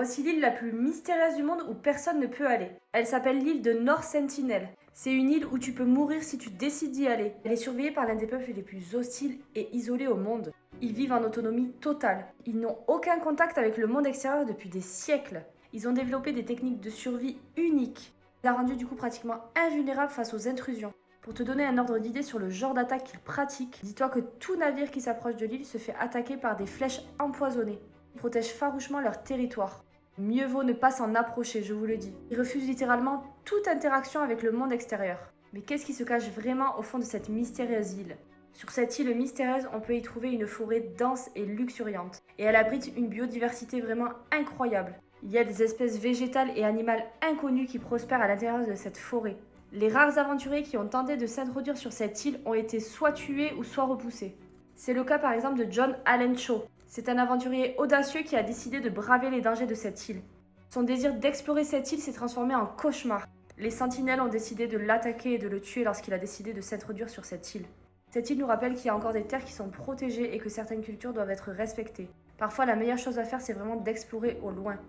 Voici l'île la plus mystérieuse du monde où personne ne peut aller. Elle s'appelle l'île de North Sentinel. C'est une île où tu peux mourir si tu décides d'y aller. Elle est surveillée par l'un des peuples les plus hostiles et isolés au monde. Ils vivent en autonomie totale. Ils n'ont aucun contact avec le monde extérieur depuis des siècles. Ils ont développé des techniques de survie uniques. Ça a rendu du coup pratiquement invulnérable face aux intrusions. Pour te donner un ordre d'idée sur le genre d'attaque qu'ils pratiquent, dis-toi que tout navire qui s'approche de l'île se fait attaquer par des flèches empoisonnées. Ils protègent farouchement leur territoire. Mieux vaut ne pas s'en approcher, je vous le dis. Ils refusent littéralement toute interaction avec le monde extérieur. Mais qu'est-ce qui se cache vraiment au fond de cette mystérieuse île? Sur cette île mystérieuse, on peut y trouver une forêt dense et luxuriante. Et elle abrite une biodiversité vraiment incroyable. Il y a des espèces végétales et animales inconnues qui prospèrent à l'intérieur de cette forêt. Les rares aventuriers qui ont tenté de s'introduire sur cette île ont été soit tués ou soit repoussés. C'est le cas par exemple de John Allen Shaw. C'est un aventurier audacieux qui a décidé de braver les dangers de cette île. Son désir d'explorer cette île s'est transformé en cauchemar. Les sentinelles ont décidé de l'attaquer et de le tuer lorsqu'il a décidé de s'introduire sur cette île. Cette île nous rappelle qu'il y a encore des terres qui sont protégées et que certaines cultures doivent être respectées. Parfois, la meilleure chose à faire, c'est vraiment d'explorer au loin.